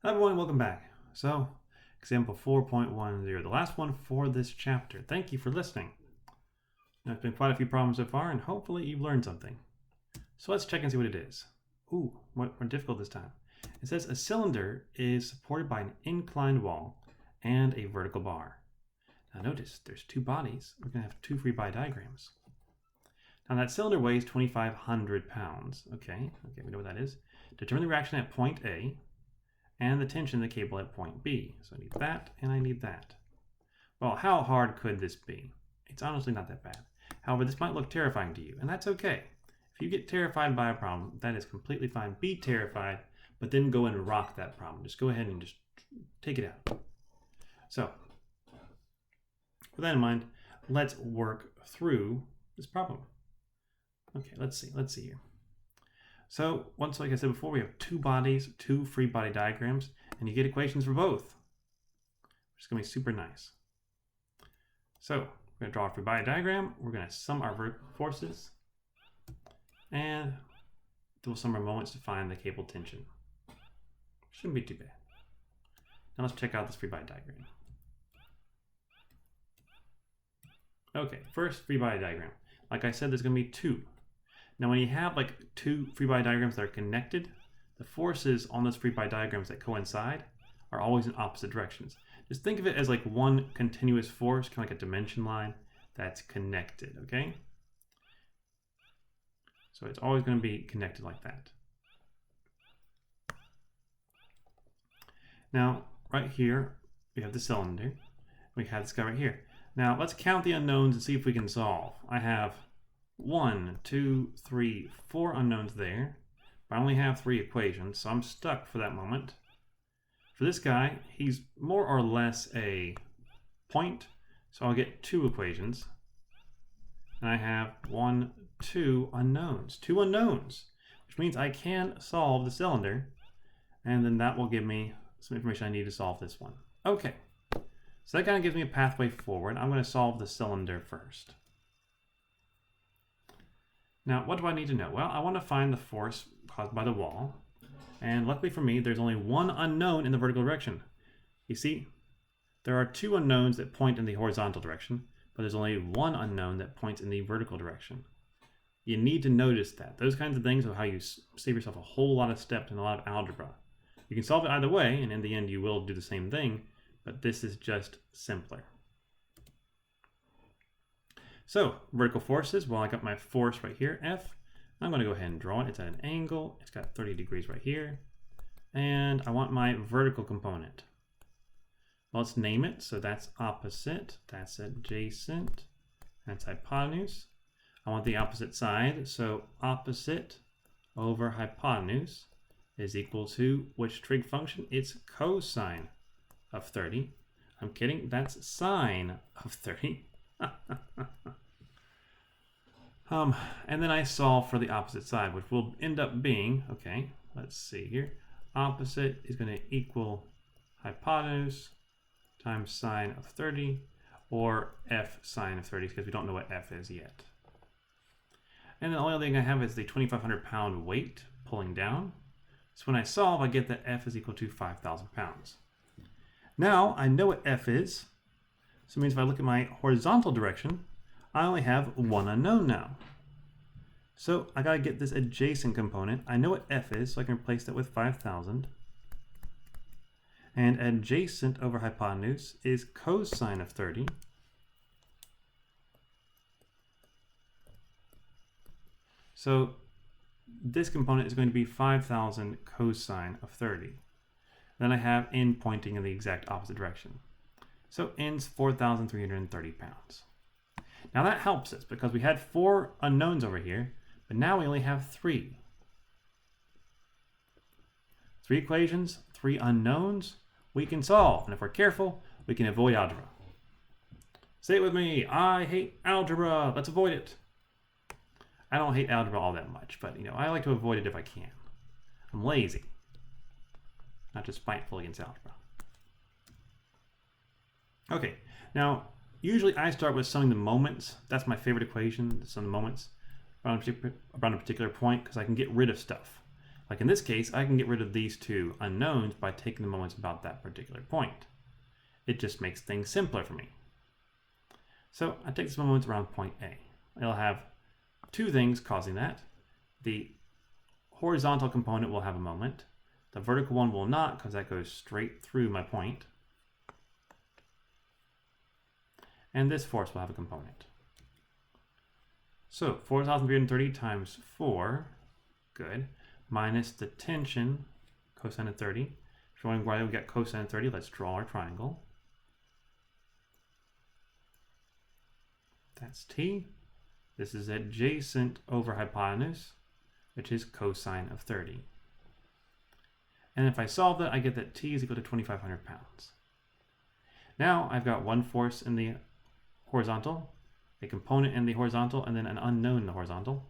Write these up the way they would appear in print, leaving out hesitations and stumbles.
Hello everyone, welcome back. So, example 4.10, the last one for this chapter. Thank you for listening. Now, it's been quite a few problems so far, and hopefully you've learned something. So let's check and see what it is. Ooh, more difficult this time. It says a cylinder is supported by an inclined wall and a vertical bar. Now notice, there's two bodies. We're going to have two free body diagrams. Now that cylinder weighs 2,500 pounds. Okay, we know what that is. Determine the reaction at point A and the tension in the cable at point B. So I need that and I need that. Well, how hard could this be? It's honestly not that bad. However, this might look terrifying to you, and that's okay. If you get terrified by a problem, that is completely fine. Be terrified, but then go and rock that problem. Just go ahead and just take it out. So, with that in mind, let's work through this problem. Okay, let's see here. So, once, like I said before, we have two bodies, two free body diagrams, and you get equations for both, which is going to be super nice. So, we're going to draw a free body diagram, we're going to sum our vertical forces, and we'll sum our moments to find the cable tension. Shouldn't be too bad. Now let's check out this free body diagram. Okay, first free body diagram. Like I said, there's going to be two. Now when you have like two free body diagrams that are connected, the forces on those free body diagrams that coincide are always in opposite directions. Just think of it as like one continuous force, kind of like a dimension line that's connected, okay? So it's always going to be connected like that. Now, right here, we have the cylinder. We have this guy right here. Now, let's count the unknowns and see if we can solve. I have 1, 2, 3, 4 unknowns there. But I only have 3 equations, so I'm stuck for that moment. For this guy, he's more or less a point, so I'll get 2 equations. And I have 1, 2 unknowns. 2 unknowns, which means I can solve the cylinder, and then that will give me some information I need to solve this one. Okay, so that kind of gives me a pathway forward. I'm going to solve the cylinder first. Now, what do I need to know? Well, I want to find the force caused by the wall. And luckily for me, there's only one unknown in the vertical direction. You see, there are 2 unknowns that point in the horizontal direction, but there's only one unknown that points in the vertical direction. You need to notice that. Those kinds of things are how you save yourself a whole lot of steps and a lot of algebra. You can solve it either way, and in the end you will do the same thing, but this is just simpler. So, vertical forces, well, I got my force right here, F. I'm going to go ahead and draw it. It's at an angle. It's got 30 degrees right here. And I want my vertical component. Well, let's name it. So that's opposite, that's adjacent, that's hypotenuse. I want the opposite side. So opposite over hypotenuse is equal to which trig function? It's cosine of 30. I'm kidding. That's sine of 30. And then I solve for the opposite side, which will end up being, okay, let's see here. Opposite is going to equal hypotenuse times sine of 30, or f sine of 30, because we don't know what f is yet. And the only other thing I have is the 2,500 pound weight pulling down. So when I solve, I get that f is equal to 5,000 pounds. Now I know what f is. So it means if I look at my horizontal direction, I only have one unknown now. So I gotta get this adjacent component. I know what f is, so I can replace that with 5,000. And adjacent over hypotenuse is cosine of 30. So this component is going to be 5,000 cosine of 30. Then I have n pointing in the exact opposite direction. So n's 4,330 pounds. Now that helps us because we had 4 unknowns over here, but now we only have 3. 3 equations, 3 unknowns, we can solve. And if we're careful, we can avoid algebra. Say it with me, I hate algebra, let's avoid it. I don't hate algebra all that much, but I like to avoid it if I can. I'm lazy, not just spiteful against algebra. Okay, now usually I start with summing the moments. That's my favorite equation, to sum the moments around a particular point, because I can get rid of stuff. Like in this case, I can get rid of these two unknowns by taking the moments about that particular point. It just makes things simpler for me. So I take this moment around point A. I'll have two things causing that. The horizontal component will have a moment. The vertical one will not, because that goes straight through my point. And this force will have a component. So 4,330 times 4, good, minus the tension, cosine of 30. Showing why we got cosine of 30, let's draw our triangle. That's t. This is adjacent over hypotenuse, which is cosine of 30. And if I solve that, I get that t is equal to 2,500 pounds. Now I've got one force in the horizontal, a component in the horizontal, and then an unknown in the horizontal.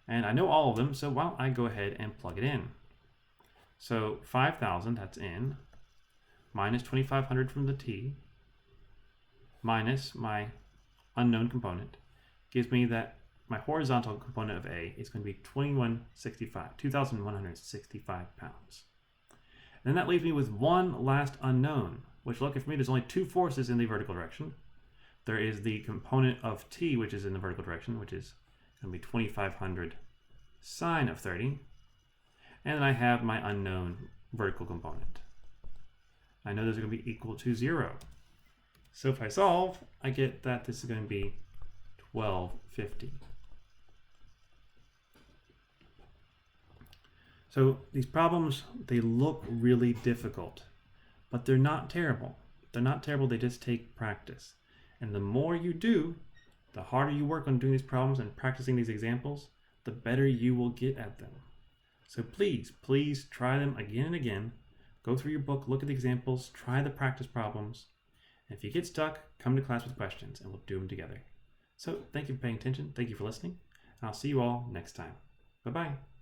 And I know all of them, so why don't I go ahead and plug it in. So 5,000, that's in, minus 2,500 from the t, minus my unknown component, gives me that my horizontal component of A is going to be 2,165 pounds. And then that leaves me with one last unknown, which, lucky for me, there's only two forces in the vertical direction. There is the component of t, which is in the vertical direction, which is going to be 2,500 sine of 30. And then I have my unknown vertical component. I know those are going to be equal to 0. So if I solve, I get that this is going to be 1250. So these problems, they look really difficult, but they're not terrible. They're not terrible, they just take practice. And the more you do, the harder you work on doing these problems and practicing these examples, the better you will get at them. So please, please try them again and again. Go through your book, look at the examples, try the practice problems. And if you get stuck, come to class with questions and we'll do them together. So thank you for paying attention. Thank you for listening. And I'll see you all next time. Bye-bye.